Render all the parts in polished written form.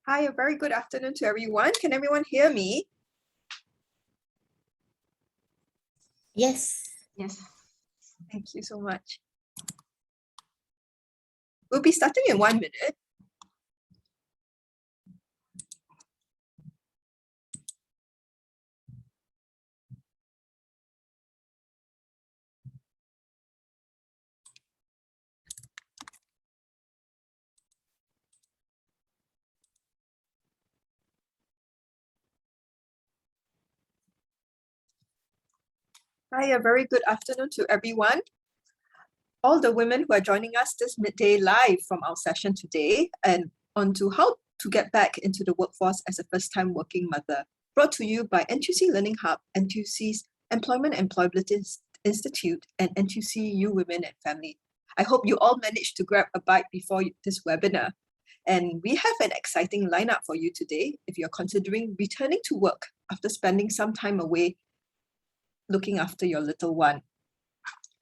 Hi, a very good afternoon to everyone. Can everyone hear me? Yes. Yes. Thank you so much. We'll be starting in 1 minute. Hi, a very good afternoon to everyone. All the women who are joining us this midday live from our session today and onto how to get back into the workforce as a first-time working mother, brought to you by NTUC Learning Hub, NTUC's Employment and Employability Institute, and NTUC You Women and Family. I hope you all managed to grab a bite before this webinar. And we have an exciting lineup for you today if you're considering returning to work after spending some time away looking after your little one.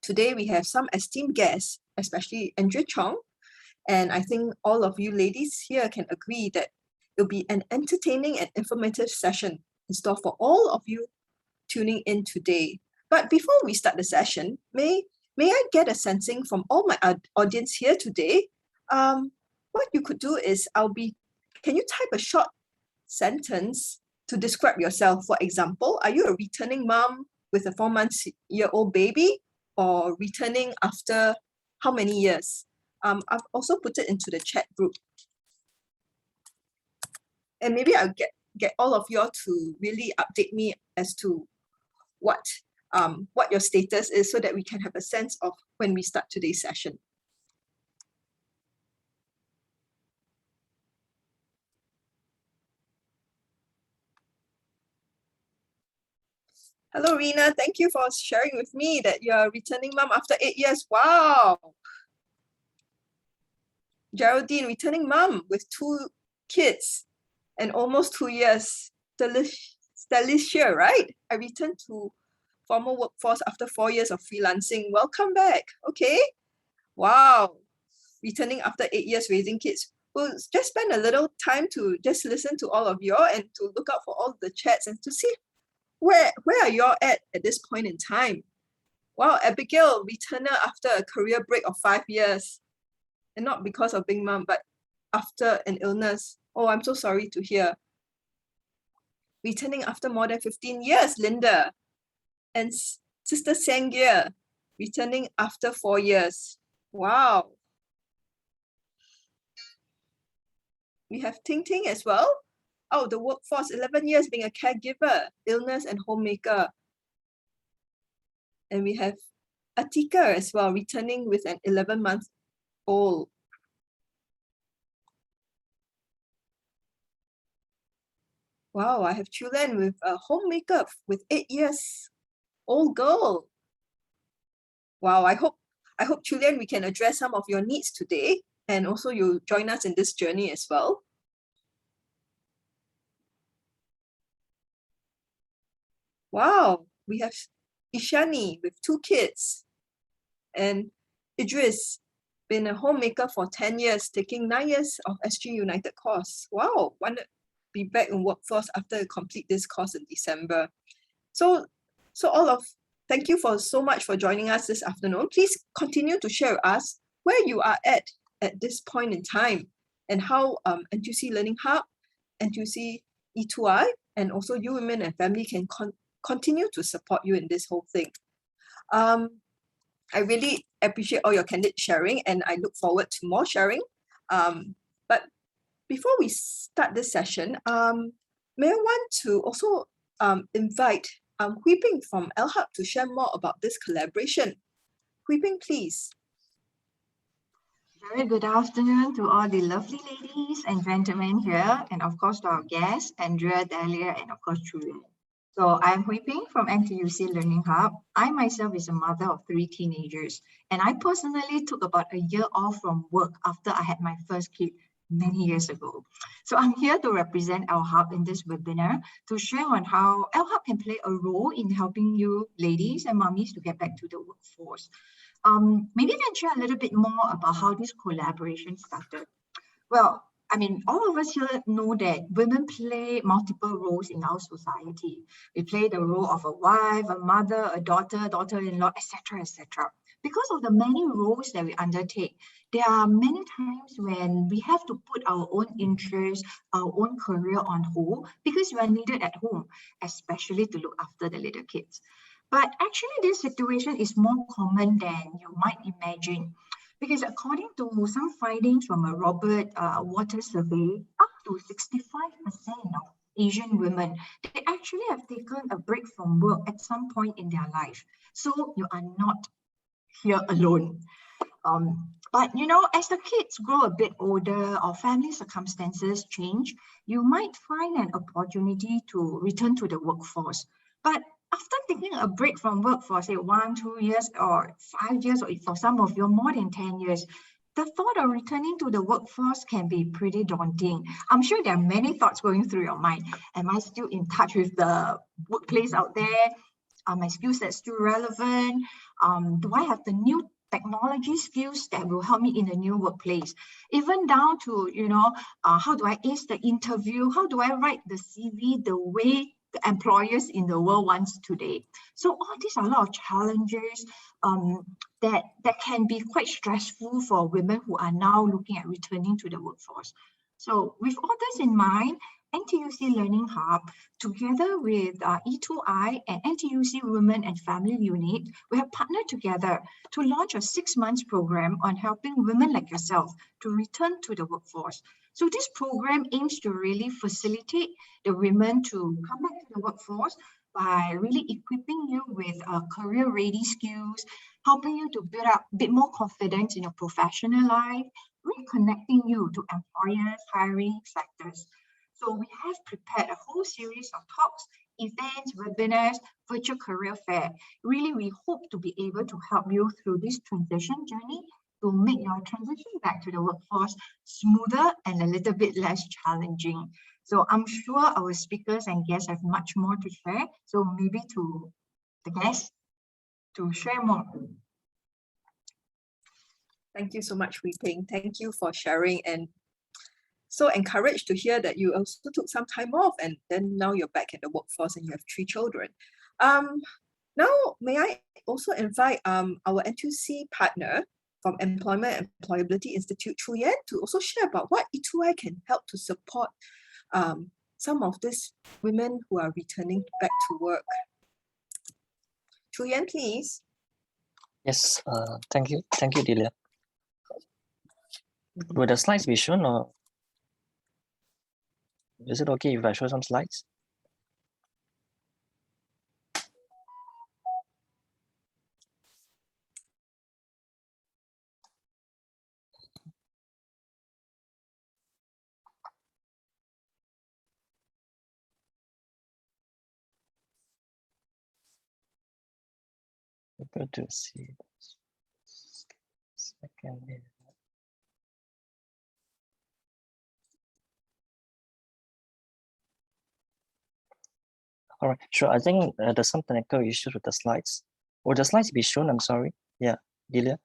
Today, we have some esteemed guests, especially Andrea Chong, and I think all of you ladies here can agree that it'll be an entertaining and informative session in store for all of you tuning in today. But before we start the session, may I get a sensing from all my audience here today? What you could do is can you type a short sentence to describe yourself? For example, are you a returning mom with a 4-month-old baby, or returning after how many years? I've also put it into the chat group. And maybe I'll get all of you all to really update me as to what your status is so that we can have a sense of when we start today's session. Hello, Rina. Thank you for sharing with me that you're a returning mom after 8 years. Wow. Geraldine, returning mom with 2 kids and almost 2 years. Delia, right? I returned to formal workforce after 4 years of freelancing. Welcome back. Okay. Wow. Returning after 8 years raising kids. We'll just spend a little time to just listen to all of you and to look out for all the chats and to see where are you all at this point in time. Wow, Abigail, returner after a career break of 5 years. And not because of being mom, but after an illness. Oh, I'm so sorry to hear. Returning after more than 15 years, Linda. And Sister Sangya, returning after 4 years. Wow. We have Ting Ting as well. Oh, the workforce, 11 years being a caregiver, illness and homemaker. And we have Atika as well, returning with an 11-month-old. Wow, I have Chulen with a homemaker with 8 years old girl. Wow, I hope Chulen, we can address some of your needs today, and also you join us in this journey as well. Wow, we have Ishani with 2 kids, and Idris, been a homemaker for 10 years, taking 9 years of SG United course. Wow, want to be back in workforce after you complete this course in December. So thank you so much for joining us this afternoon. Please continue to share with us where you are at this point in time and how NTUC Learning Hub, NTUC E2I, and also You Women and Family can continue to support you in this whole thing. I really appreciate all your candid sharing, and I look forward to more sharing. But before we start this session, may I want to also invite Hui Ping from L-Hub to share more about this collaboration. Hui Ping, please. Very good afternoon to all the lovely ladies and gentlemen here, and of course to our guests, Andrea, Delia, and of course Julia. So I'm Hui Ping from NTUC Learning Hub. I myself is a mother of 3 teenagers, and I personally took about a year off from work after I had my first kid many years ago. So I'm here to represent our hub in this webinar to share on how our hub can play a role in helping you ladies and mummies to get back to the workforce. Maybe I can share a little bit more about how this collaboration started. Well, I mean, all of us here know that women play multiple roles in our society. We play the role of a wife, a mother, a daughter, daughter-in-law, etc., etc. Because of the many roles that we undertake, there are many times when we have to put our own interests, our own career on hold because we are needed at home, especially to look after the little kids. But actually, this situation is more common than you might imagine. Because according to some findings from a Robert Waters survey, up to 65% of Asian women, they actually have taken a break from work at some point in their life. So you are not here alone. But you know, as the kids grow a bit older or family circumstances change, you might find an opportunity to return to the workforce. But after taking a break from work for say 1, 2 years or 5 years, or for some of you more than 10 years, the thought of returning to the workforce can be pretty daunting. I'm sure there are many thoughts going through your mind. Am I still in touch with the workplace out there? Are my skill sets still relevant? Do I have the new technology skills that will help me in the new workplace? Even down to, how do I ace the interview? How do I write the CV the way the employers in the world wants today? So all these are a lot of challenges that can be quite stressful for women who are now looking at returning to the workforce. So with all this in mind, NTUC Learning Hub, together with E2I and NTUC Women and Family Unit, we have partnered together to launch a 6-month program on helping women like yourself to return to the workforce. So this program aims to really facilitate the women to come back to the workforce by really equipping you with career-ready skills, helping you to build up a bit more confidence in your professional life, reconnecting you to employers, hiring sectors. So we have prepared a whole series of talks, events, webinars, virtual career fair. Really, we hope to be able to help you through this transition journey to make your transition back to the workforce smoother and a little bit less challenging. So I'm sure our speakers and guests have much more to share. So maybe to the guests to share more. Thank you so much, Hui Ping. Thank you for sharing, and so encouraged to hear that you also took some time off and then now you're back in the workforce and you have 3 children. Now, may I also invite our NTUC partner from Employment and Employability Institute, Chu Yan, to also share about what E2I can help to support some of these women who are returning back to work. Chu Yan, please. Yes, thank you, Delia. Will the slides be shown, or is it okay if I show some slides? Able to see this. Second here. All right, sure. I think there's some technical issues with the slides. Will the slides be shown? I'm sorry. Yeah, Delia?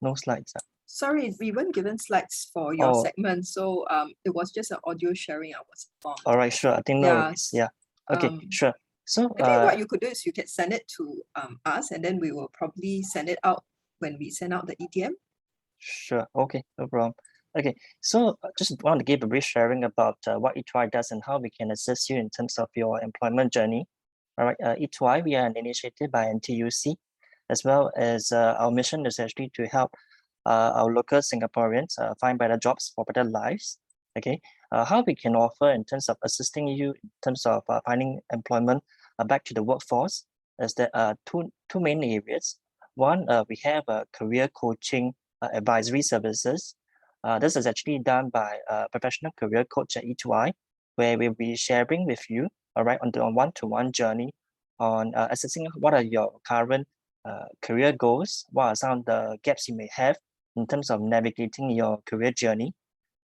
No slides. Sorry, we weren't given slides for your segment, so it was just an audio sharing I was informed. All right, sure. I think no worries. Yeah. Okay, sure. So I think what you could do is you can send it to us, and then we will probably send it out when we send out the EDM. Sure. Okay, no problem. Okay, so just want to give a brief sharing about what E2I does and how we can assist you in terms of your employment journey. All right, E2I, we are an initiative by NTUC, as well as our mission is actually to help our local Singaporeans find better jobs for better lives. Okay, how we can offer in terms of assisting you in terms of finding employment back to the workforce is that two main areas. One, we have career coaching advisory services. This is actually done by a professional career coach at E2I, where we'll be sharing with you, all right, on the one-to-one journey on assessing what are your current career goals, what are some of the gaps you may have in terms of navigating your career journey.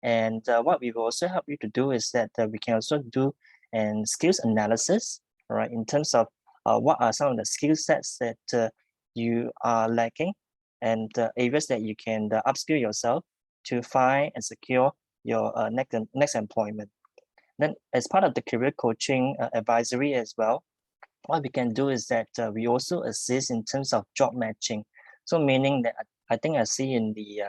And what we will also help you to do is that we can also do an skills analysis, all right, in terms of what are some of the skill sets that you are lacking and areas that you can upskill yourself to find and secure your next employment. Then as part of the career coaching advisory as well, what we can do is that we also assist in terms of job matching. So meaning that I think I see in the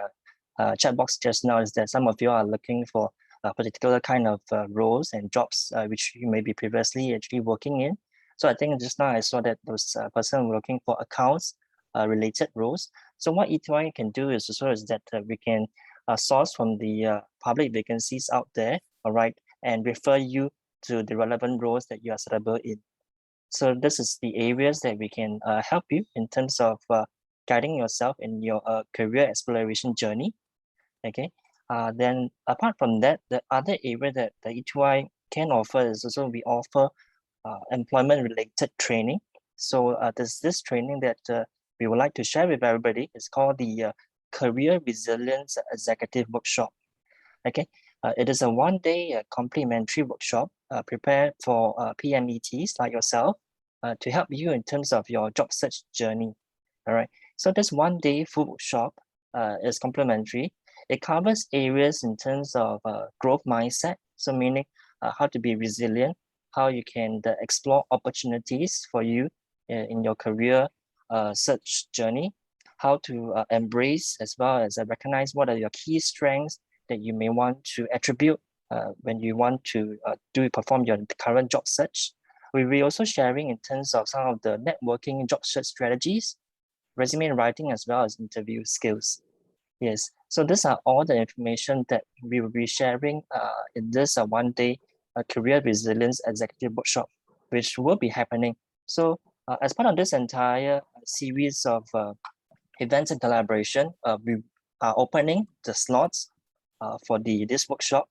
chat box just now is that some of you are looking for a particular kind of roles and jobs which you may be previously actually working in. So I think just now I saw that those person were looking for accounts related roles. So what E2I can do is also is that we can source from the public vacancies out there, all right, and refer you to the relevant roles that you are suitable in. So this is the areas that we can help you in terms of guiding yourself in your career exploration journey. Okay. Then apart from that, the other area that the E2I can offer is also we offer employment related training. So there's this training that we would like to share with everybody. It's called the Career Resilience Executive Workshop. Okay. It is a one-day complimentary workshop prepared for PMETs like yourself to help you in terms of your job search journey. All right. So this one-day full workshop is complimentary. It covers areas in terms of growth mindset. So meaning how to be resilient, how you can explore opportunities for you in your career search journey, how to embrace as well as recognize what are your key strengths that you may want to attribute when you want to perform your current job search. We'll be also sharing in terms of some of the networking job search strategies, resume writing, as well as interview skills. Yes, so these are all the information that we will be sharing in this one-day Career Resilience Executive Workshop, which will be happening. So as part of this entire series of events and collaboration, we are opening the slots for this workshop.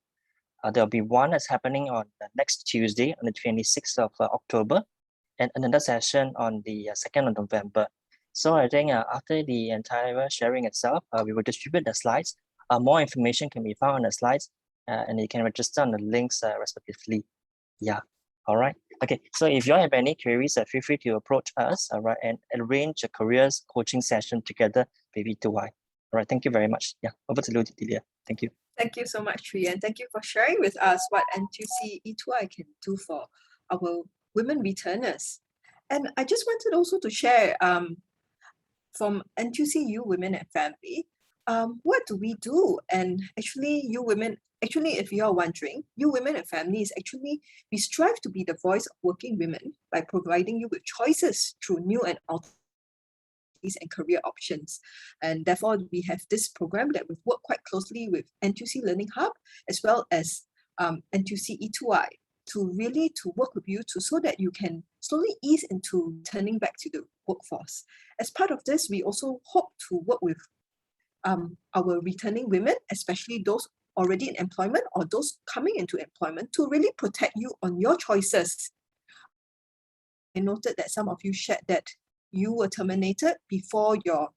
There'll be one that's happening on next Tuesday on the 26th of October, and another session on the 2nd of November. So I think after the entire sharing itself, we will distribute the slides. More information can be found on the slides, and you can register on the links respectively. Yeah, all right. Okay, so if you have any queries, feel free to approach us, all right, and arrange a careers coaching session together with E2I. All right, thank you very much. Yeah, over to you, Delia. Thank you. Thank you so much, Tri, and thank you for sharing with us what NTUC E2I can do for our women returners. And I just wanted also to share from NTUC You Women and Family, what do we do? And actually, you women, if you are wondering, You Women and Family is actually, we strive to be the voice of working women by providing you with choices through new and alternate and career options. And therefore, we have this program that we've worked quite closely with NTUC Learning Hub, as well as NTUC E2I, to really work with you so that you can slowly ease into turning back to the workforce. As part of this, we also hope to work with our returning women, especially those already in employment or those coming into employment, to really protect you on your choices. I noted that some of you shared that you were terminated before you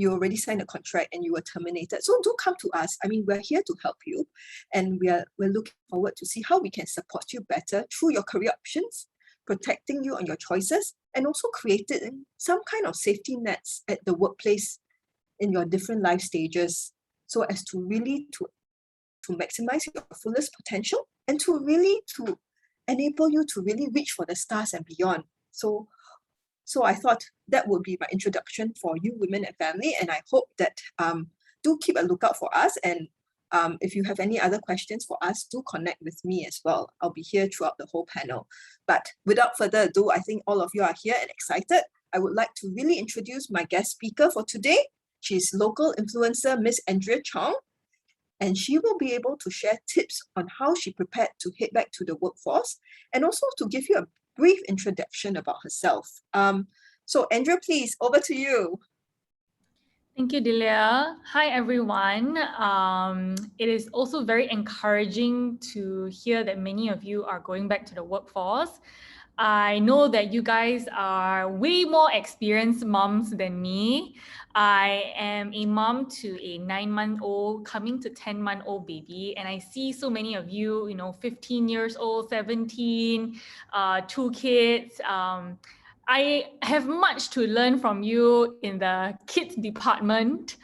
already signed a contract and you were terminated. So do come to us. I mean, we're here to help you, and we're looking forward to see how we can support you better through your career options, protecting you on your choices, and also creating some kind of safety nets at the workplace in your different life stages, so as to really to maximize your fullest potential and to enable you to really reach for the stars and beyond. So I thought that would be my introduction for You Women and Family, and I hope that do keep a lookout for us, and if you have any other questions for us, do connect with me as well. I'll be here throughout the whole panel. But without further ado, I think all of you are here and excited. I would like to really introduce my guest speaker for today. She's local influencer Miss Andrea Chong, and she will be able to share tips on how she prepared to head back to the workforce, and also to give you a brief introduction about herself. So Andrea, please, over to you. Thank you, Delia. Hi, everyone. It is also very encouraging to hear that many of you are going back to the workforce. I know that you guys are way more experienced moms than me. I am a mom to a 9-month-old, coming to 10-month-old baby, and I see so many of you, 15 years old, 17, 2 kids. I have much to learn from you in the kids department.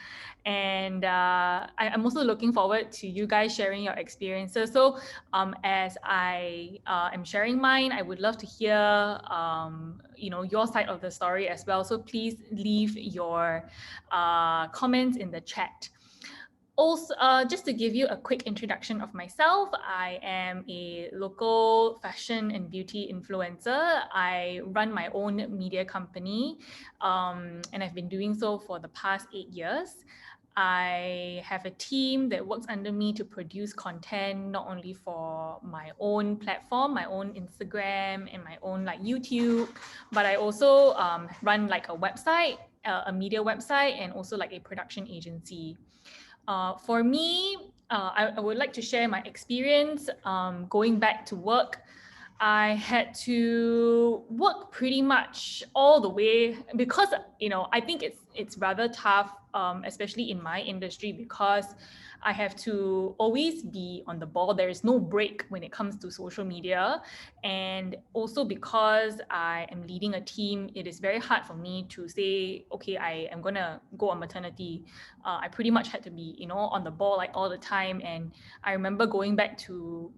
And I'm also looking forward to you guys sharing your experiences. So as I am sharing mine, I would love to hear your side of the story as well. So please leave your comments in the chat. Also, just to give you a quick introduction of myself, I am a local fashion and beauty influencer. I run my own media company, and I've been doing so for the past 8 years. I have a team that works under me to produce content, not only for my own platform, my own Instagram and my own YouTube, but I also run a website, a media website, and also a production agency. For me, I would like to share my experience going back to work. I had to work pretty much all the way because, I think it's rather tough, especially in my industry, because I have to always be on the ball. There is no break when it comes to social media. And also because I am leading a team, it is very hard for me to say, okay, I am going to go on maternity. I pretty much had to be, on the ball all the time. And I remember going back to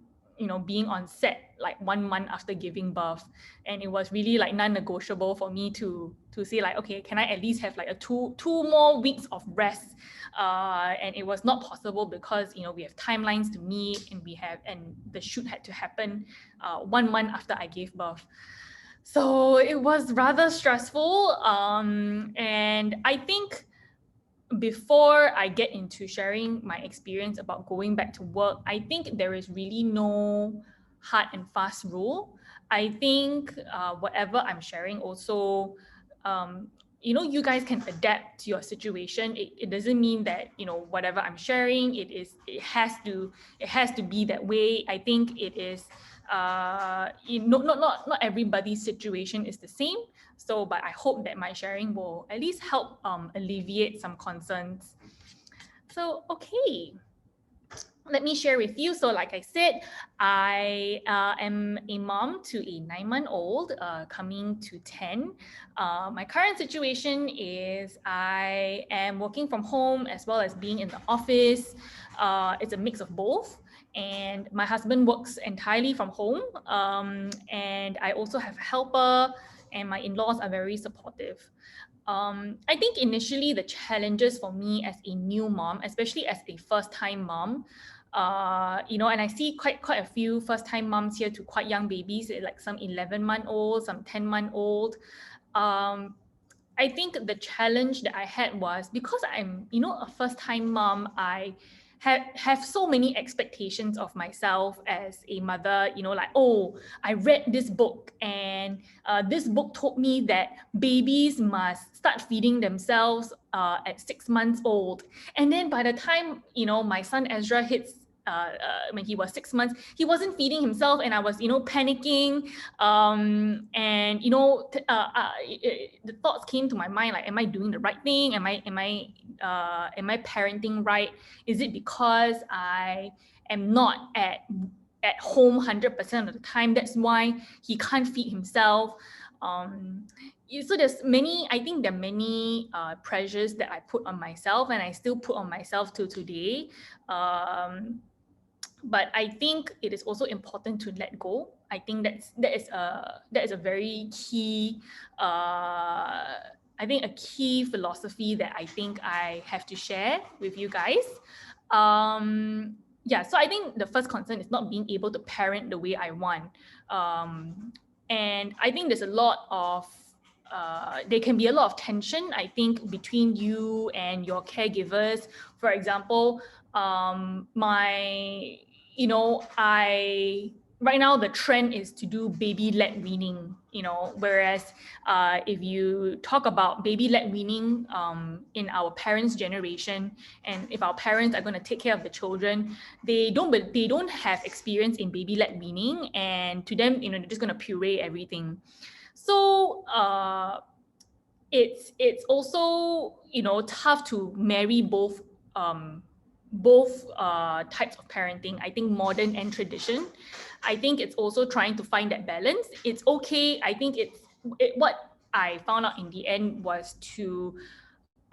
being on set 1 month after giving birth, and it was really non-negotiable for me to say okay, can I at least have a two more weeks of rest, and it was not possible because we have timelines to meet, and the shoot had to happen 1 month after I gave birth. So it was rather stressful, and I think before I get into sharing my experience about going back to work, I think there is really no hard and fast rule. I think whatever I'm sharing also, you guys can adapt to your situation. It doesn't mean that whatever I'm sharing, it has to be that way. I think it is not everybody's situation is the same. So, but I hope that my sharing will at least help alleviate some concerns. So, okay, let me share with you. So like I said, I am a mom to a 9-month-old coming to 10. My current situation is I am working from home as well as being in the office. It's a mix of both. And my husband works entirely from home. And I also have a helper, and my in-laws are very supportive. I think initially the challenges for me as a new mom, especially as a first-time mom, and I see quite a few first-time moms here to quite young babies, like some 11-month-old, some 10-month-old. I think the challenge that I had was because I'm, a first-time mom, I have so many expectations of myself as a mother, oh, I read this book, and this book told me that babies must start feeding themselves at 6 months old. And then by the time, my son Ezra hits when he was 6 months, he wasn't feeding himself, and I was, panicking. And the thoughts came to my mind, am I doing the right thing? Am I parenting right? Is it because I am not at home 100% of the time? That's why he can't feed himself. So I think there are many pressures that I put on myself, and I still put on myself till today. But I think it is also important to let go. I think that is a very key, I think a key philosophy that I think I have to share with you guys. So I think the first concern is not being able to parent the way I want. And I think there's a lot of, there can be a lot of tension, I think, between you and your caregivers. For example, right now the trend is to do baby-led weaning, whereas if you talk about baby-led weaning in our parents' generation, and if our parents are going to take care of the children, they don't have experience in baby-led weaning, and to them, they're just going to puree everything. So it's also tough to marry both types of parenting. I think modern and tradition. I think it's also trying to find that balance. It's okay. I think what I found out in the end was to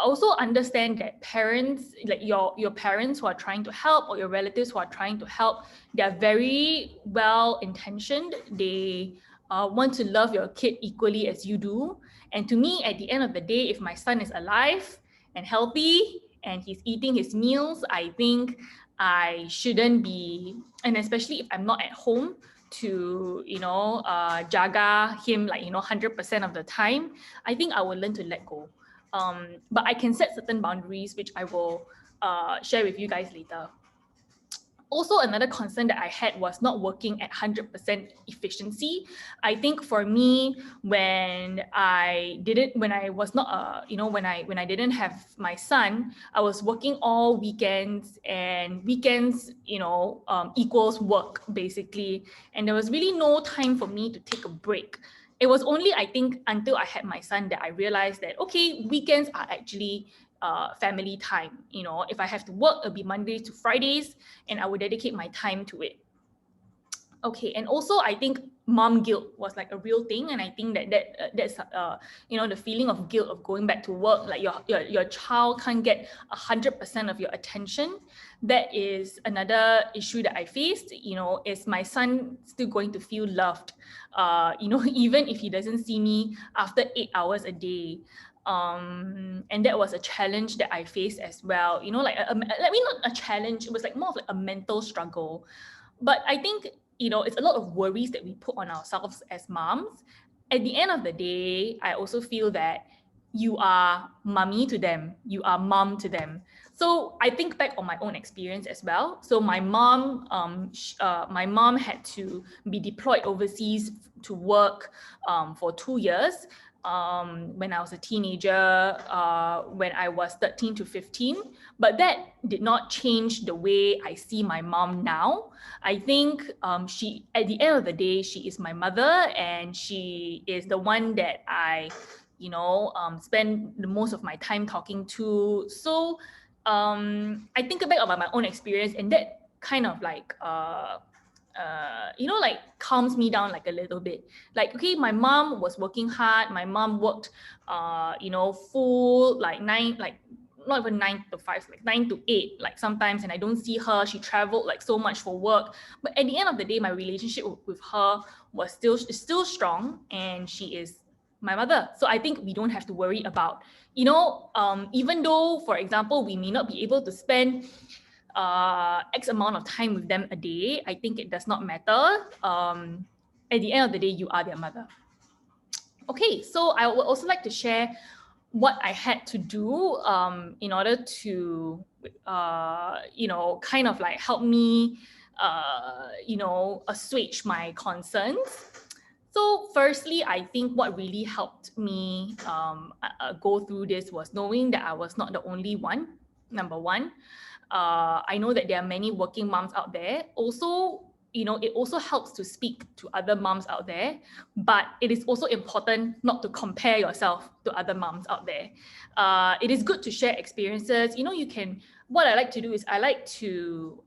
also understand that parents, like your parents who are trying to help, or your relatives who are trying to help, they're very well intentioned. They want to love your kid equally as you do. And to me, at the end of the day, if my son is alive and healthy and he's eating his meals, I think I shouldn't be, and especially if I'm not at home to, jaga him 100% of the time, I think I will learn to let go. But I can set certain boundaries, which I will share with you guys later. Also, another concern that I had was not working at 100% efficiency. I think for me, when I didn't have my son, I was working all weekends, and weekends, equals work basically. And there was really no time for me to take a break. It was only, I think, until I had my son that I realized that, okay, weekends are actually family time. If I have to work, it'll be Mondays to Fridays, and I would dedicate my time to it. Okay, and also I think mom guilt was like a real thing, and I think that's the feeling of guilt of going back to work, like your child can't get 100% of your attention. That is another issue that I faced. Is my son still going to feel loved? Even if he doesn't see me after 8 hours a day. And that was a challenge that I faced as well. Not a challenge. It was like more of like a mental struggle. But I think, it's a lot of worries that we put on ourselves as moms. At the end of the day, I also feel that you are mommy to them, you are mom to them. So I think back on my own experience as well. So my mom had to be deployed overseas to work for 2 years. When I was a teenager, when I was 13 to 15, but that did not change the way I see my mom now. I think she, at the end of the day, she is my mother, and she is the one that I, spend the most of my time talking to. So I think back about my own experience, and that kind of like, calms me down like a little bit. Like, okay, my mom was working hard. My mom worked, full, like not even 9 to 5, like 9 to 8, like sometimes, and I don't see her. She traveled like so much for work. But at the end of the day, my relationship with her is still strong, and she is my mother. So I think we don't have to worry about, even though, for example, we may not be able to spend X amount of time with them a day, I think it does not matter. At the end of the day, you are their mother. Okay, so I would also like to share what I had to do in order to, kind of like help me, assuage my concerns. So firstly, I think what really helped me go through this was knowing that I was not the only one, number one. I know that there are many working moms out there. Also, it also helps to speak to other moms out there, but it is also important not to compare yourself to other moms out there. It is good to share experiences. What I like to do is I like to,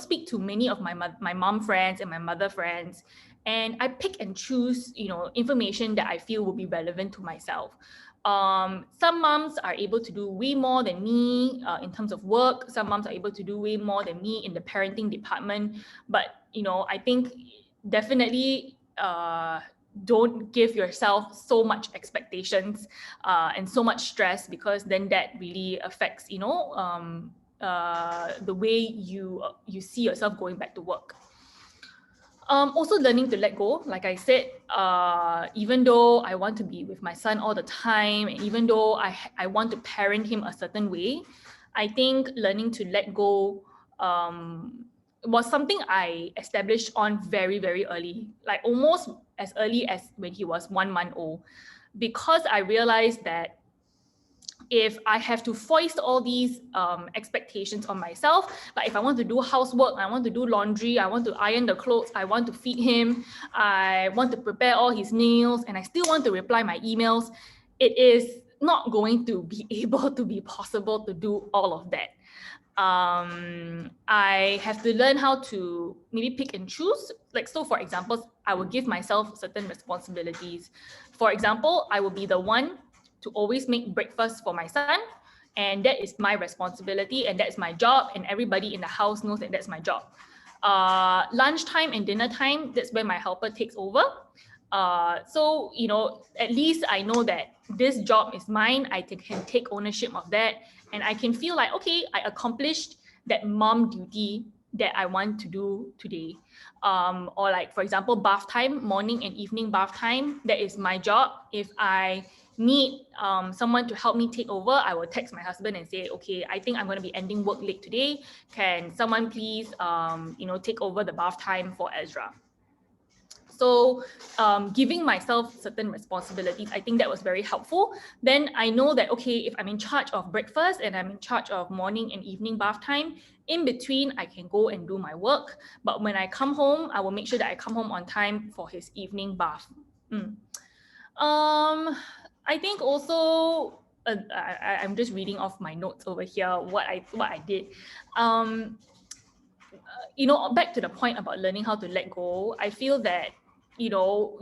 speak to many of my mom friends and my mother friends, and I pick and choose, information that I feel will be relevant to myself. Some moms are able to do way more than me in terms of work. Some moms are able to do way more than me in the parenting department. But, I think definitely don't give yourself so much expectations and so much stress, because then that really affects, the way you see yourself going back to work. Also learning to let go. Like I said, even though I want to be with my son all the time, and even though I want to parent him a certain way, I think learning to let go was something I established on very, very early, like almost as early as when he was 1 month old, because I realized that if I have to foist all these expectations on myself, like if I want to do housework, I want to do laundry, I want to iron the clothes, I want to feed him, I want to prepare all his meals, and I still want to reply my emails, it is not going to be able to be possible to do all of that. I have to learn how to maybe pick and choose. Like, so for example, I will give myself certain responsibilities. For example, I will be the one to always make breakfast for my son. And that is my responsibility and that's my job. And everybody in the house knows that that's my job. Lunchtime and dinner time, that's when my helper takes over. So, at least I know that this job is mine. I can take ownership of that. And I can feel like, okay, I accomplished that mom duty that I want to do today. Or like, for example, bath time, morning and evening bath time, that is my job. If I need someone to help me take over, I will text my husband and say, okay, I think I'm going to be ending work late today. Can someone please, take over the bath time for Ezra? So giving myself certain responsibilities, I think that was very helpful. Then I know that, okay, if I'm in charge of breakfast and I'm in charge of morning and evening bath time, in between, I can go and do my work. But when I come home, I will make sure that I come home on time for his evening bath. I think also, I'm just reading off my notes over here, what I did. Back to the point about learning how to let go, I feel that, you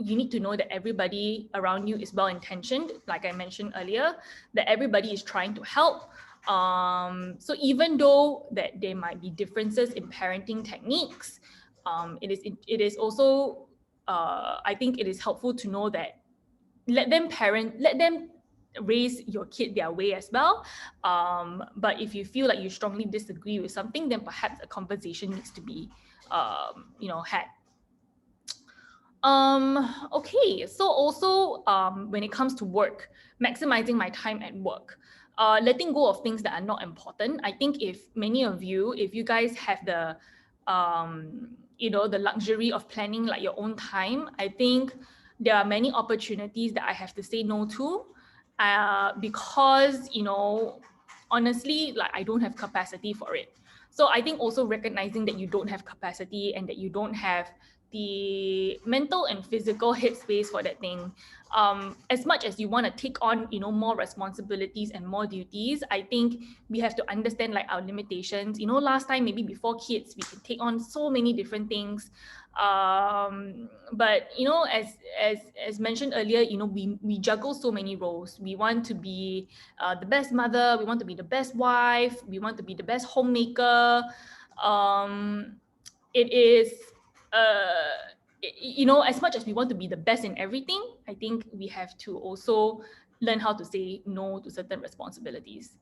need to know that everybody around you is well-intentioned, like I mentioned earlier, that everybody is trying to help. So even though that there might be differences in parenting techniques, it is also, I think it is helpful to know that let them raise your kid their way as well. But if you feel like you strongly disagree with something, then perhaps a conversation needs to be, had. Okay, so also when it comes to work, maximizing my time at work, letting go of things that are not important. I think if you guys have the, the luxury of planning like your own time, I think there are many opportunities that I have to say no to, because, honestly, like I don't have capacity for it. So I think also recognizing that you don't have capacity and that you don't have the mental and physical headspace for that thing. As much as you want to take on, more responsibilities and more duties, I think we have to understand like our limitations. Last time, maybe before kids, we can take on so many different things. But as mentioned earlier, we juggle so many roles. We want to be the best mother, we want to be the best wife, we want to be the best homemaker. It is as much as we want to be the best in everything, I think we have to also learn how to say no to certain responsibilities.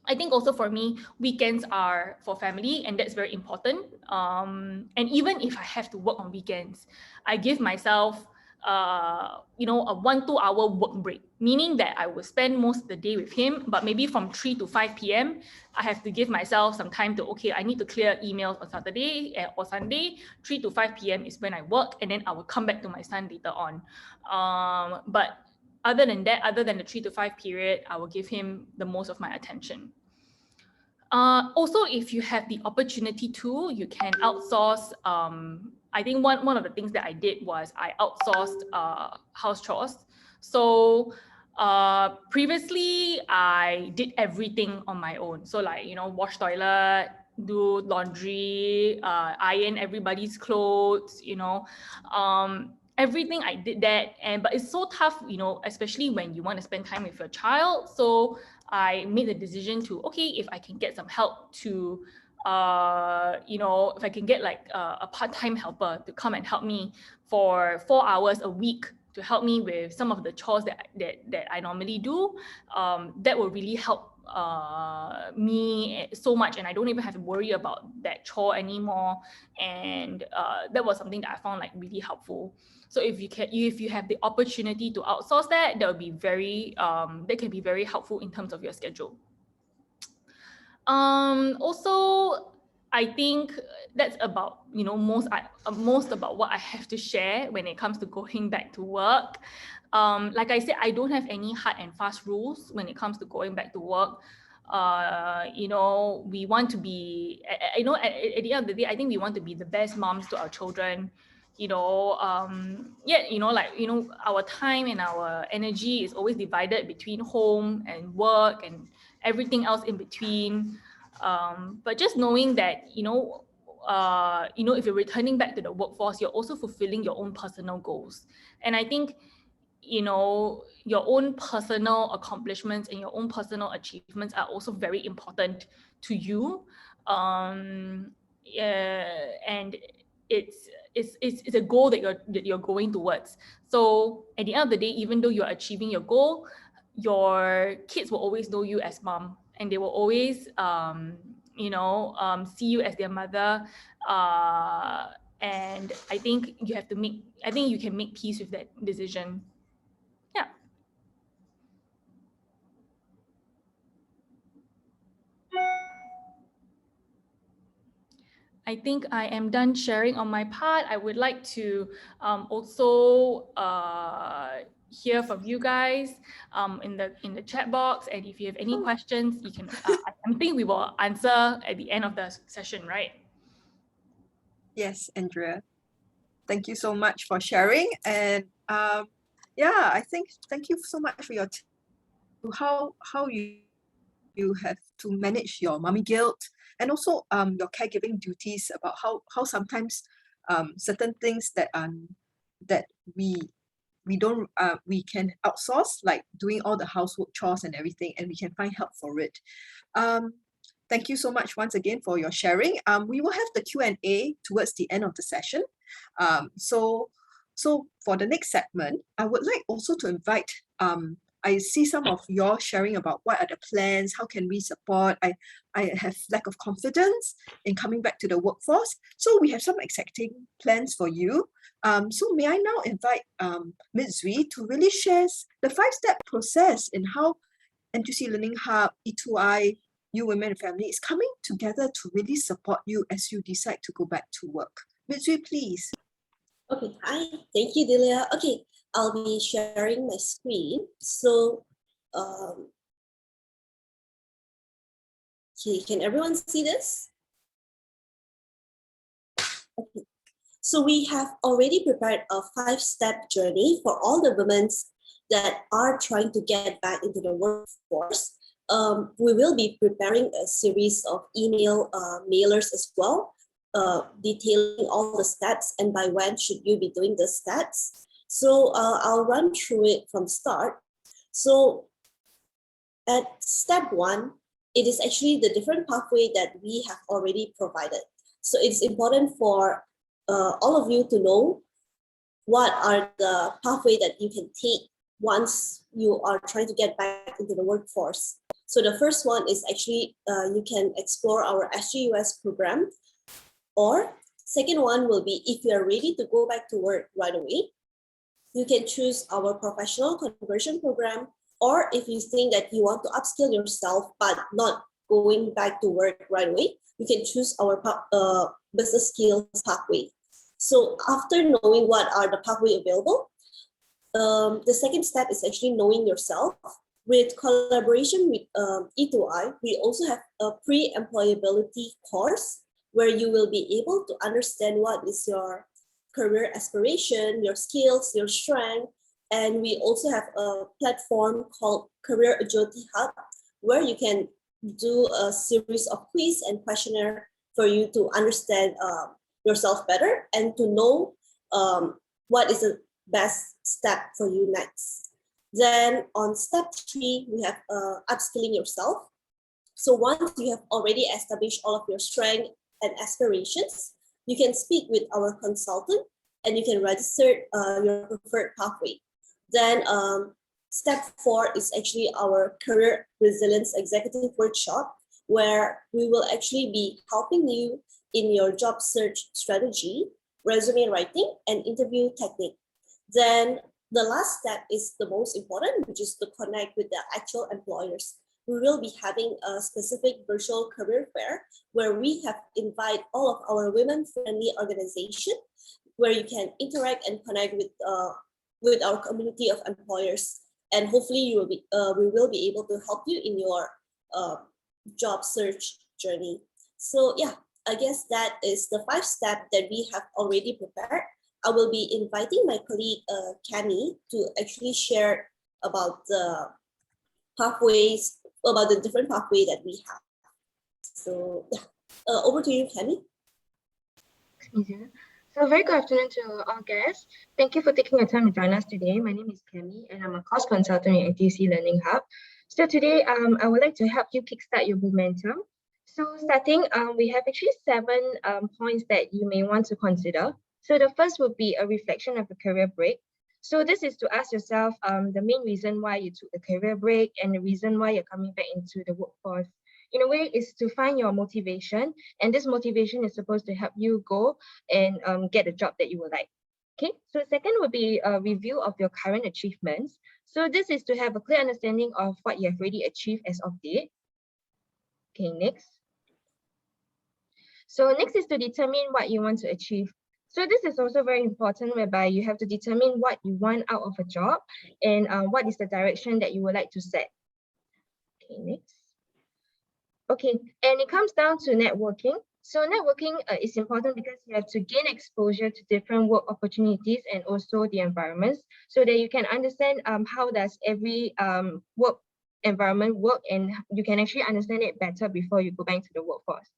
I think also for me, weekends are for family, and that's very important. And even if I have to work on weekends, I give myself, a 1-2 hour work break, meaning that I will spend most of the day with him, but maybe from 3 to 5 p.m., I have to give myself some time to, okay, I need to clear emails on Saturday or Sunday. 3 to 5 p.m. is when I work, and then I will come back to my son later on. But other than that, other than the 3 to 5 period, I will give him the most of my attention. Also, if you have the opportunity to, you can outsource. I think one of the things that I did was I outsourced house chores. So previously, I did everything on my own. So like, wash toilet, do laundry, iron everybody's clothes, everything I did that. But it's so tough, especially when you want to spend time with your child. So I made the decision to, okay, if I can get some help to, if I can get like a part-time helper to come and help me for 4 hours a week to help me with some of the chores that I normally do, that will really help me so much, and I don't even have to worry about that chore anymore. And that was something that I found like really helpful. So if you have the opportunity to outsource that will be that can be very helpful in terms of your schedule. Also, I think that's about, most about what I have to share when it comes to going back to work. Like I said, I don't have any hard and fast rules when it comes to going back to work. We want to be, at the end of the day, I think we want to be the best moms to our children. Our time and our energy is always divided between home and work and everything else in between. But just knowing that, if you're returning back to the workforce, you're also fulfilling your own personal goals. And I think your own personal accomplishments and your own personal achievements are also very important to you. And it's a goal that you're going towards. So at the end of the day, even though you're achieving your goal, your kids will always know you as mom, and they will always see you as their mother. And I think you can make peace with that decision. Yeah. I think I am done sharing on my part. I would like to also hear from you guys in the chat box, and if you have any questions, you can. I think we will answer at the end of the session, right? Yes, Andrea. Thank you so much for sharing. And yeah, I think thank you so much for your how you have to manage your mommy guilt, and also your caregiving duties, about how sometimes certain things that we don't we can outsource, like doing all the housework chores and everything, and we can find help for it. Thank you so much once again for your sharing. We will have the Q&A towards the end of the session. So for the next segment, I would like also to invite, I see some of your sharing about what are the plans, how can we support. I have lack of confidence in coming back to the workforce. So we have some exciting plans for you. So may I now invite Ms. Zui to really share the 5-step process in how NTUC Learning Hub, E2I, You Women and Family is coming together to really support you as you decide to go back to work. Ms. Zui, please. Okay, hi, thank you, Delia. Okay, I'll be sharing my screen. So, okay, can everyone see this? Okay, so we have already prepared a 5-step journey for all the women that are trying to get back into the workforce. We will be preparing a series of email mailers as well, detailing all the steps and by when should you be doing the steps. So I'll run through it from the start. So at step 1, it is actually the different pathway that we have already provided. So it's important for all of you to know what are the pathway that you can take once you are trying to get back into the workforce. So the first one is actually you can explore our SGUS program, or second one will be if you are ready to go back to work right away, you can choose our professional conversion program, or if you think that you want to upskill yourself but not going back to work right away, you can choose our business skills pathway. So after knowing what are the pathway available, the second step is actually knowing yourself. With collaboration with E2I, we also have a pre-employability course where you will be able to understand what is your career aspiration, your skills, your strength. And we also have a platform called Career Agility Hub, where you can do a series of quiz and questionnaire for you to understand yourself better and to know what is the best step for you next. Then on step 3, we have upskilling yourself. So once you have already established all of your strength and aspirations, you can speak with our consultant and you can register your preferred pathway. Then step 4 is actually our Career Resilience Executive Workshop, where we will actually be helping you in your job search strategy, resume writing, and interview technique. Then the last step is the most important, which is to connect with the actual employers. We will be having a specific virtual career fair where we have invited all of our women-friendly organizations where you can interact and connect with our community of employers. And hopefully we will be able to help you in your job search journey. So yeah, I guess that is the 5 steps that we have already prepared. I will be inviting my colleague Cami to actually share about the pathways, about the different pathway that we have. So yeah, over to you, Cami. So a very good afternoon to all guests. Thank you for taking your time to join us today. My name is Kemi and I'm a course consultant at NTUC Learning Hub. So today I would like to help you kickstart your momentum. So starting, we have actually 7 points that you may want to consider. So the first would be a reflection of a career break. So this is to ask yourself the main reason why you took the career break and the reason why you're coming back into the workforce. In a way, is to find your motivation, and this motivation is supposed to help you go and get a job that you would like. Okay, so second would be a review of your current achievements. So this is to have a clear understanding of what you have already achieved as of date. Okay, next. So next is to determine what you want to achieve. So this is also very important, whereby you have to determine what you want out of a job and what is the direction that you would like to set. Okay, next. Okay, and it comes down to networking. So networking is important because you have to gain exposure to different work opportunities and also the environments, so that you can understand how does every work environment work, and you can actually understand it better before you go back to the workforce.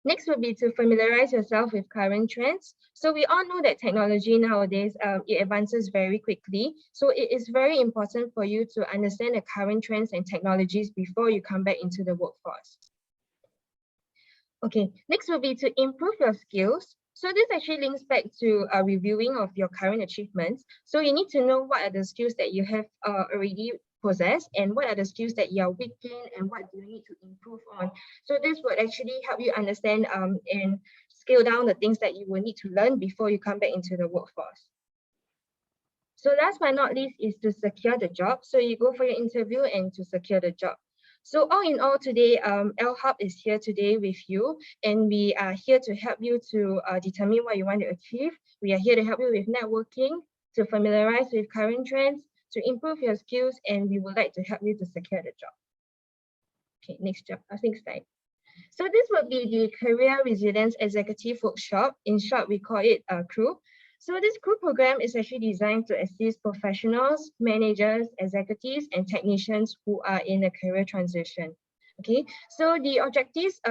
Next would be to familiarize yourself with current trends. So we all know that technology nowadays, it advances very quickly. So it is very important for you to understand the current trends and technologies before you come back into the workforce. Okay, next will be to improve your skills. So this actually links back to a reviewing of your current achievements. So you need to know what are the skills that you have already possess and what are the skills that you are weak in and what do you need to improve on. So this would actually help you understand and scale down the things that you will need to learn before you come back into the workforce. So last but not least is to secure the job. So you go for your interview and to secure the job. So all in all today, L Hub is here today with you, and we are here to help you to determine what you want to achieve. We are here to help you with networking, to familiarize with current trends, to improve your skills, and we would like to help you to secure the job. Okay, next slide. So this would be the Career Resilience Executive Workshop. In short, we call it CREW. So this CREW program is actually designed to assist professionals, managers, executives, and technicians who are in a career transition. Okay, so the objectives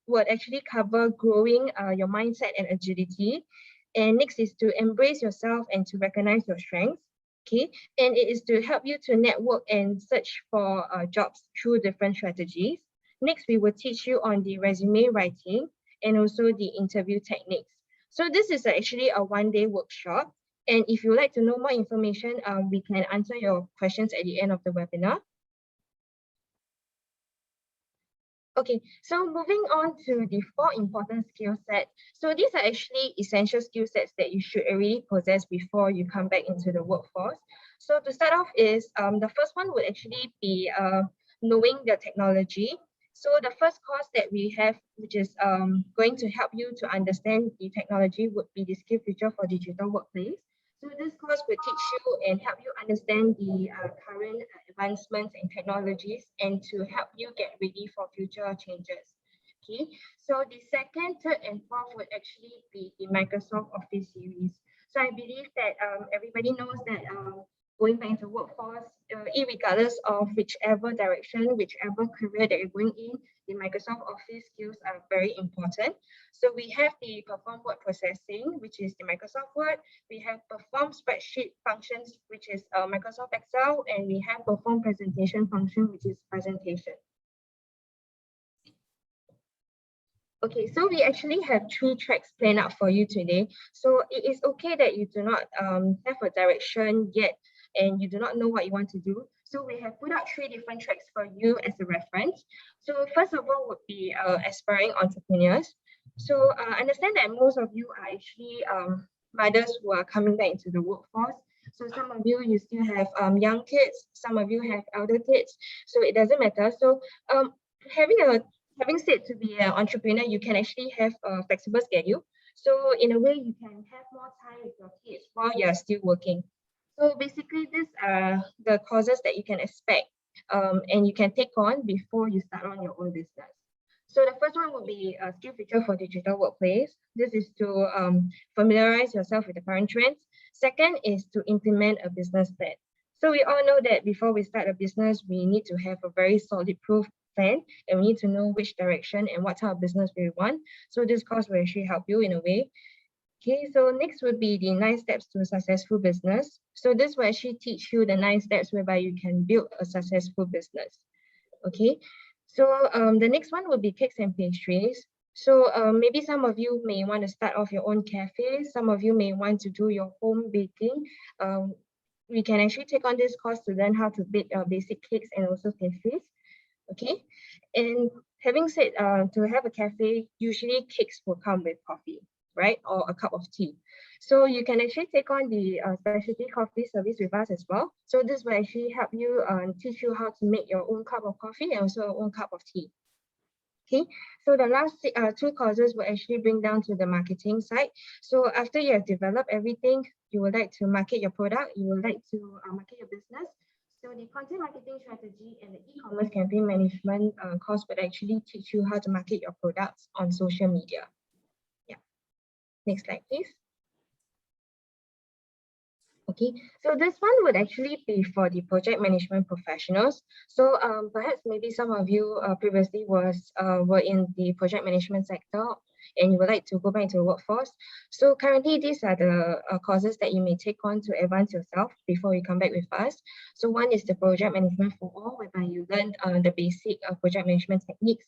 would actually cover growing your mindset and agility. And next is to embrace yourself and to recognize your strengths. Okay, and it is to help you to network and search for jobs through different strategies. Next, we will teach you on the resume writing and also the interview techniques. So this is actually a one-day workshop. And if you'd like to know more information, we can answer your questions at the end of the webinar. Okay, so moving on to the 4 important skill sets. So these are actually essential skill sets that you should already possess before you come back into the workforce. So to start off is, the first one would actually be knowing the technology. So the first course that we have, which is going to help you to understand the technology, would be the Skill Future for Digital Workplace. So this course will teach you and help you understand the current advancements in technologies and to help you get ready for future changes. Okay, so the second, third, and fourth would actually be the Microsoft Office series. So I believe that everybody knows that going back into workforce, irregardless of whichever direction, whichever career that you're going in, the Microsoft Office skills are very important. So we have the perform word processing, which is the Microsoft Word. We have perform spreadsheet functions, which is Microsoft Excel, and we have perform presentation function, which is presentation. Okay, so we actually have 3 tracks planned out for you today. So it is okay that you do not have a direction yet and you do not know what you want to do. So we have put out 3 different tracks for you as a reference. So first of all would be aspiring entrepreneurs. So understand that most of you are actually mothers who are coming back into the workforce. So some of you still have young kids, some of you have elder kids, so it doesn't matter. So having said to be an entrepreneur, you can actually have a flexible schedule. So in a way, you can have more time with your kids while you're still working. So basically, these are the courses that you can expect and you can take on before you start on your own business. So the first one will be a Skill Future for Digital Workplace. This is to familiarize yourself with the current trends. Second is to implement a business plan. So we all know that before we start a business, we need to have a very solid proof plan, and we need to know which direction and what type of business we want. So this course will actually help you in a way. Okay, so next would be the 9 steps to a successful business. So this will actually teach you the 9 steps whereby you can build a successful business. Okay, so the next one will be cakes and pastries. So maybe some of you may want to start off your own cafe. Some of you may want to do your home baking. We can actually take on this course to learn how to bake basic cakes and also pastries. Okay, and having said to have a cafe, usually cakes will come with coffee, right? Or a cup of tea. So you can actually take on the specialty coffee service with us as well. So this will actually help you teach you how to make your own cup of coffee and also your own cup of tea. Okay, so the last 2 courses will actually bring down to the marketing side. So after you have developed everything, you would like to market your product, you would like to market your business. So the content marketing strategy and the e-commerce campaign management course would actually teach you how to market your products on social media. Yeah. Next slide, please. Okay, so this one would actually be for the project management professionals. So perhaps maybe some of you previously were in the project management sector and you would like to go back into the workforce. So currently these are the courses that you may take on to advance yourself before you come back with us. So one is the project management for all, whereby you learn the basic project management techniques.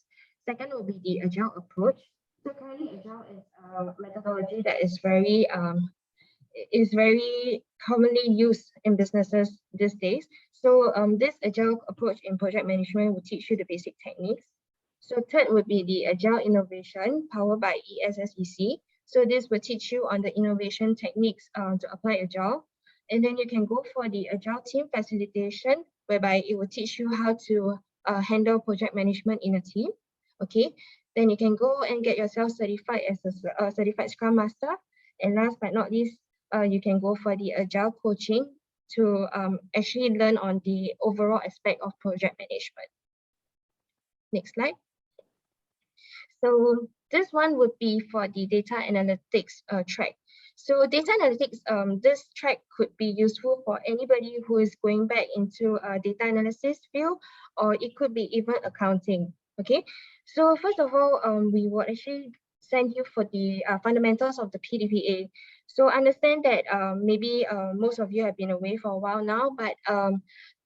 Second will be the agile approach. So currently agile is a methodology that is very commonly used in businesses these days. So this agile approach in project management will teach you the basic techniques. So third would be the agile innovation powered by ESSEC. So this will teach you on the innovation techniques to apply agile. And then you can go for the agile team facilitation, whereby it will teach you how to handle project management in a team. Okay, then you can go and get yourself certified as a certified Scrum Master. And last but not least, you can go for the agile coaching to actually learn on the overall aspect of project management. Next slide. So this one would be for the data analytics track. So data analytics, this track could be useful for anybody who is going back into a data analysis field, or it could be even accounting. Okay, so first of all, we will actually send you for the fundamentals of the PDPA. So understand that maybe most of you have been away for a while now, but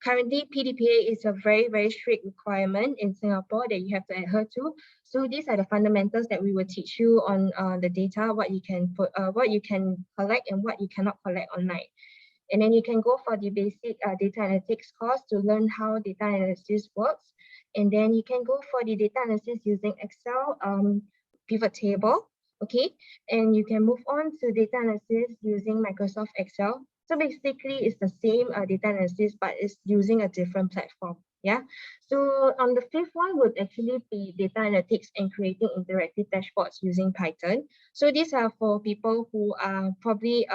currently PDPA is a very, very strict requirement in Singapore that you have to adhere to. So these are the fundamentals that we will teach you on the data, what you can put, what you can collect and what you cannot collect online. And then you can go for the basic data analytics course to learn how data analysis works. And then you can go for the data analysis using Excel, pivot table, okay? And you can move on to data analysis using Microsoft Excel. So basically it's the same data analysis, but it's using a different platform, yeah? So on the 5th one would actually be data analytics and creating interactive dashboards using Python. So these are for people who are probably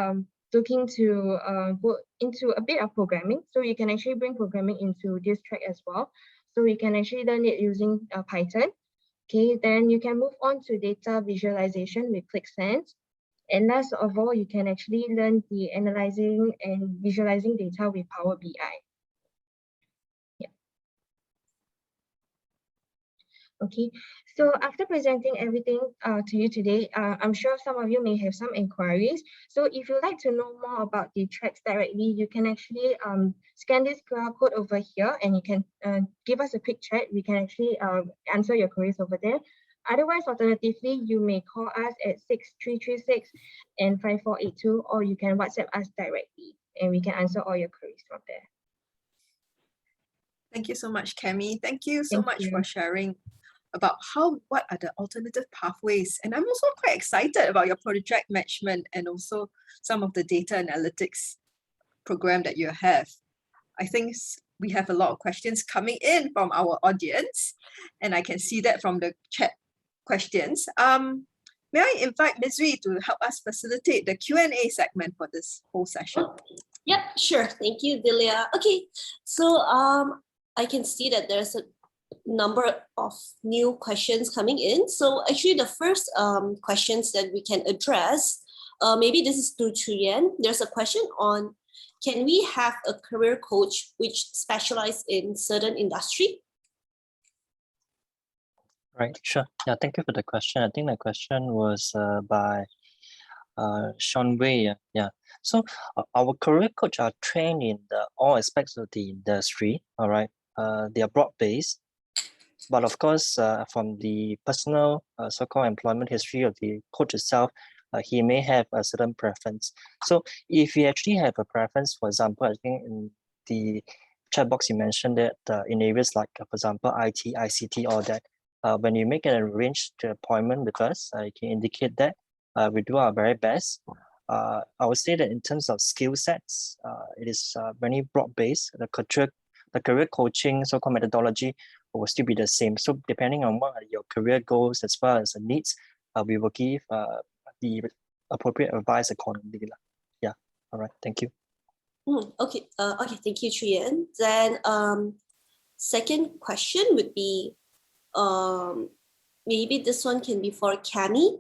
looking to go into a bit of programming. So you can actually bring programming into this track as well. So you can actually learn it using Python. Okay, then you can move on to data visualization with ClickSense. And last of all, you can actually learn the analyzing and visualizing data with Power BI. Yeah. Okay, so after presenting everything to you today, I'm sure some of you may have some inquiries. So if you'd like to know more about the tracks directly, you can actually scan this QR code over here and you can give us a quick chat. We can actually answer your queries over there. Otherwise, alternatively, you may call us at 6336 and 5482, or you can WhatsApp us directly and we can answer all your queries from there. Thank you so much, Kemi. Thank you so Thank much you. for sharing about what are the alternative pathways. And I'm also quite excited about your project management and also some of the data analytics program that you have. I think we have a lot of questions coming in from our audience, and I can see that from the chat questions. May I invite Ms. Rui to help us facilitate the Q&A segment for this whole session? Yeah, sure. Thank you, Delia. Okay, so I can see that there's a number of new questions coming in. So actually the first questions that we can address, maybe this is to Chuyen. There's a question on, can we have a career coach which specializes in certain industry? Right, sure. Yeah, thank you for the question. I think the question was by Sean Wei. Yeah. So our career coach are trained in all aspects of the industry. All right. They are broad-based, but of course, from the personal so-called employment history of the coach itself, he may have a certain preference. So if you actually have a preference, for example, I think in the chat box you mentioned that in areas like, for example, IT, ICT, all that, when you make an arranged appointment with us, you can indicate that we do our very best. I would say that in terms of skill sets, it is very broad-based. The career coaching so-called methodology will still be the same. So depending on what are your career goals as well as the needs, we will give the appropriate advice accordingly. Yeah. All right. Thank you. Okay. Okay. Thank you, Chuyen. Then, second question would be, maybe this one can be for Cami.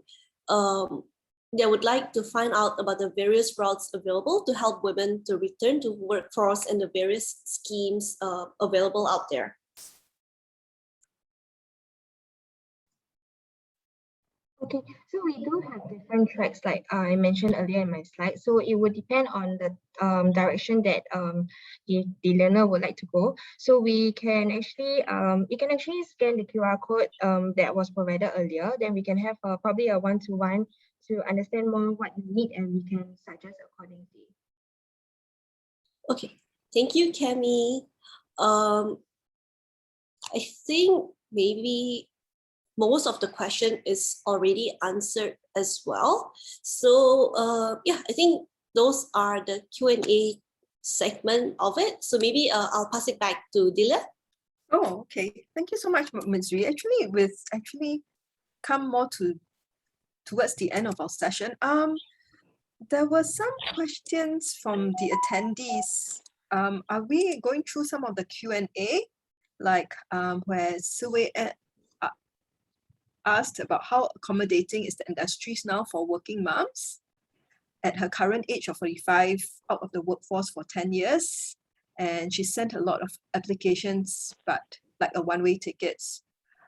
They would like to find out about the various routes available to help women to return to workforce and the various schemes available out there. Okay, so we do have different tracks like I mentioned earlier in my slide. So it would depend on the direction that the learner would like to go. So we can actually you can actually scan the QR code that was provided earlier. Then we can have probably a one-to-one to understand more what you need, and we can suggest accordingly. Okay, thank you, Cami. I think maybe most of the question is already answered as well. So yeah, I think those are the Q&A segment of it. So maybe I'll pass it back to Delia. Oh, okay. Thank you so much, Ms. Ree. Actually, we've come more towards the end of our session. There were some questions from the attendees. Are we going through some of the Q&A, like where Sue asked about how accommodating is the industries now for working moms at her current age of 45, out of the workforce for 10 years. And she sent a lot of applications, but like a one-way tickets.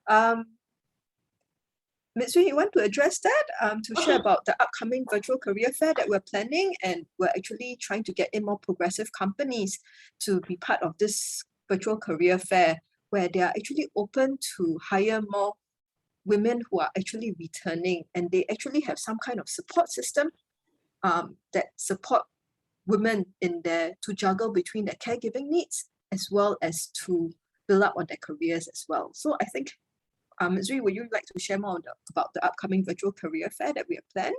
Ms. Wee, you want to address that, to share about the upcoming virtual career fair that we're planning, and we're actually trying to get in more progressive companies to be part of this virtual career fair, where they are actually open to hire more women who are actually returning, and they actually have some kind of support system that support women in there to juggle between their caregiving needs as well as to build up on their careers as well. So I think, Ms. Ree, would you like to share more about the upcoming virtual career fair that we have planned?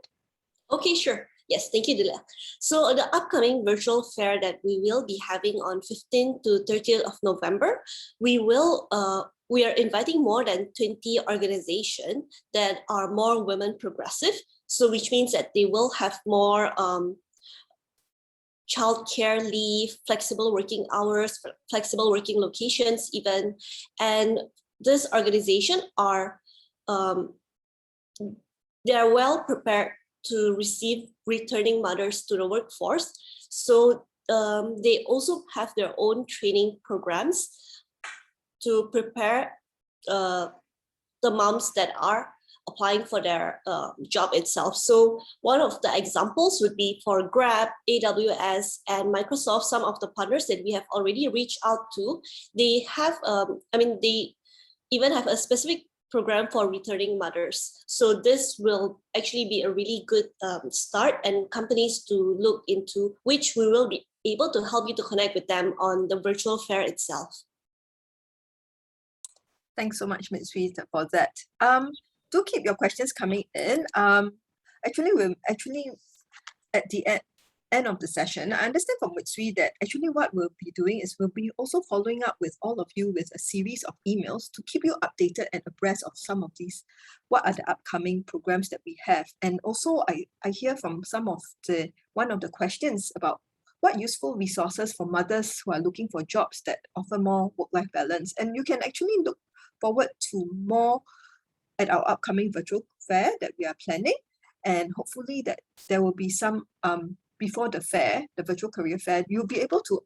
Okay, sure. Yes, thank you, Delia. So the upcoming virtual fair that we will be having on 15th to 30th of November, we are inviting more than 20 organizations that are more women progressive. So which means that they will have more childcare leave, flexible working hours, flexible working locations even. And this organization are, they are well prepared to receive returning mothers to the workforce. So they also have their own training programs to prepare the moms that are applying for their job itself. So one of the examples would be for Grab, AWS, and Microsoft, some of the partners that we have already reached out to. They have, they even have a specific program for returning mothers. So this will actually be a really good start, and companies to look into, which we will be able to help you to connect with them on the virtual fair itself. Thanks so much, Ms. Ree, for that. Do keep your questions coming in. We're at the end of the session. I understand from Ms. Ree that actually what we'll be doing is we'll be also following up with all of you with a series of emails to keep you updated and abreast of some of these, what are the upcoming programs that we have. And also I hear from one of the questions about what useful resources for mothers who are looking for jobs that offer more work-life balance. And you can actually look forward to more at our upcoming virtual fair that we are planning. And hopefully that there will be some, before the fair, the virtual career fair, you'll be able to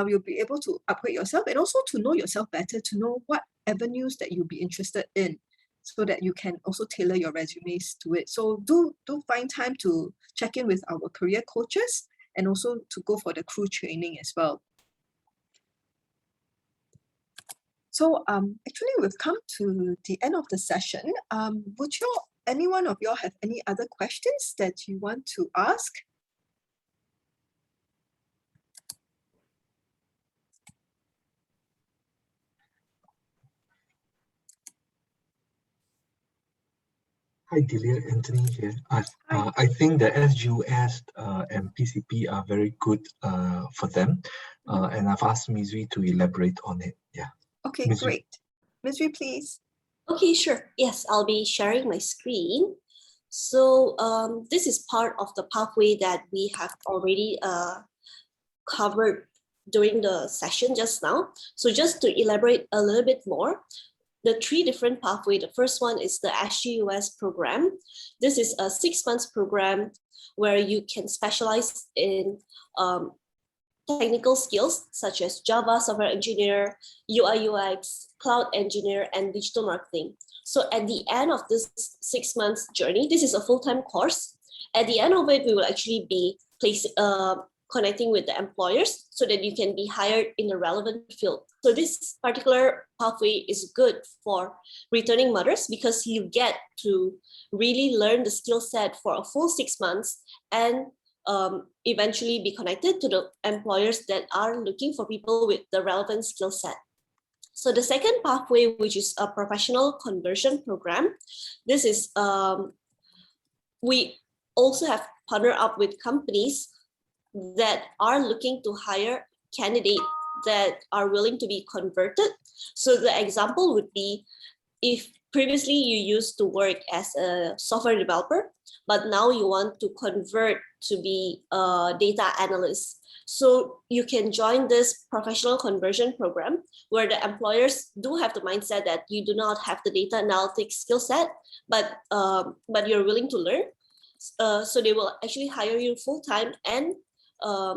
you'll be able to upgrade yourself and also to know yourself better, to know what avenues that you'll be interested in, so that you can also tailor your resumes to it. So do find time to check in with our career coaches and also to go for the crew training as well. So actually we've come to the end of the session. Would any one of y'all have any other questions that you want to ask? Hi, Delia, Anthony here. Hi. I think the SGUS and PCP are very good for them. And I've asked Mizri to elaborate on it. Yeah. Okay, Ms. great. Mizri, please. Okay, sure. Yes, I'll be sharing my screen. So this is part of the pathway that we have already covered during the session just now. So just to elaborate a little bit more, the 3 different pathways. The first one is the SGUS program. This is a 6 months program where you can specialize in technical skills such as Java software engineer, UI UX, cloud engineer, and digital marketing. So at the end of this 6 months journey, this is a full-time course. At the end of it, we will actually be connecting with the employers so that you can be hired in the relevant field. So this particular pathway is good for returning mothers because you get to really learn the skill set for a full 6 months and eventually be connected to the employers that are looking for people with the relevant skill set. So the second pathway, which is a professional conversion program, this is, we also have partnered up with companies that are looking to hire candidates that are willing to be converted. So the example would be if previously you used to work as a software developer, but now you want to convert to be a data analyst. So you can join this professional conversion program where the employers do have the mindset that you do not have the data analytics skill set, but you're willing to learn. So they will actually hire you full-time and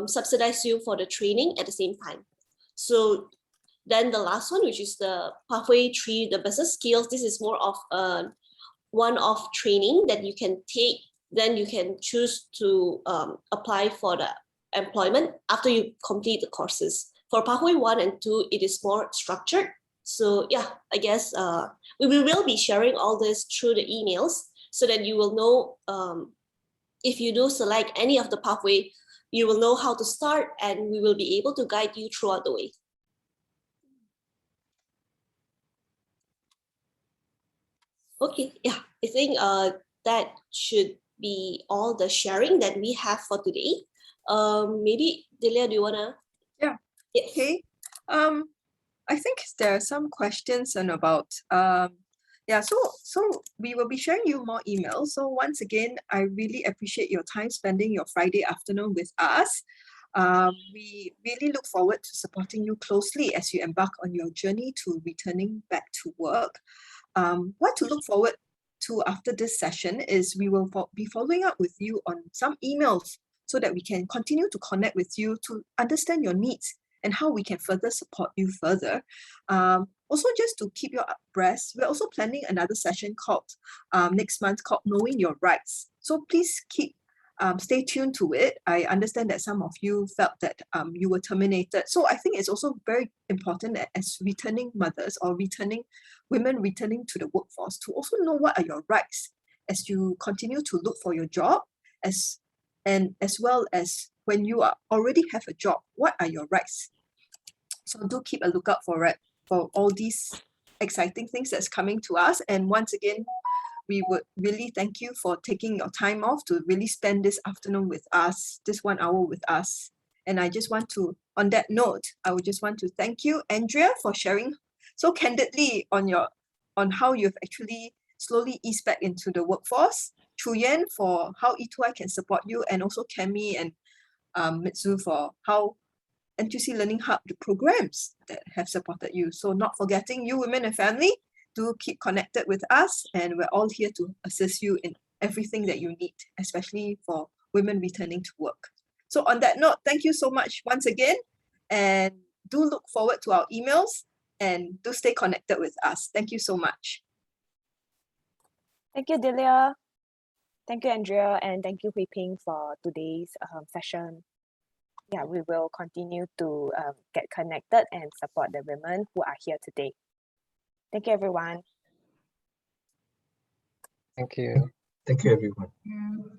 subsidize you for the training at the same time. So then the last one, which is the pathway 3, the business skills, this is more of a one-off training that you can take, then you can choose to apply for the employment after you complete the courses. For pathway 1 and 2, it is more structured. So yeah, I guess we will be sharing all this through the emails so that you will know if you do select any of the pathway, you will know how to start and we will be able to guide you throughout the way. Okay, yeah, I think that should be all the sharing that we have for today. Maybe Delia, do you wanna? Yeah. Yes. Okay. I think there are some questions and about yeah, so we will be sharing you more emails. So once again, I really appreciate your time spending your Friday afternoon with us. We really look forward to supporting you closely as you embark on your journey to returning back to work. What to look forward to after this session is we will be following up with you on some emails so that we can continue to connect with you to understand your needs and how we can further support you further. Also, just to keep you abreast, we're also planning another session called next month called Knowing Your Rights. So please stay tuned to it. I understand that some of you felt that you were terminated. So I think it's also very important that as returning mothers or women returning to the workforce to also know what are your rights as you continue to look for your job, as well as when you already have a job, what are your rights? So do keep a lookout for it, for all these exciting things that's coming to us. And once again, we would really thank you for taking your time off to really spend this afternoon with us, this 1 hour with us. And I just want to, on that note, I would just want to thank you, Andrea, for sharing so candidly on how you've actually slowly eased back into the workforce. Chuyen for how E2I can support you, and also Kemi and Mitsu for how NTUC Learning Hub, the programs that have supported you. So not forgetting you, women and family, do keep connected with us, and we're all here to assist you in everything that you need, especially for women returning to work. So on that note, thank you so much once again, And do look forward to our emails and do stay connected with us. Thank you so much. Thank you, Delia. Thank you, Andrea, and thank you, Hui Ping, for today's session. Yeah, we will continue to get connected and support the women who are here today. Thank you, everyone. Thank you. Thank you, everyone. Mm.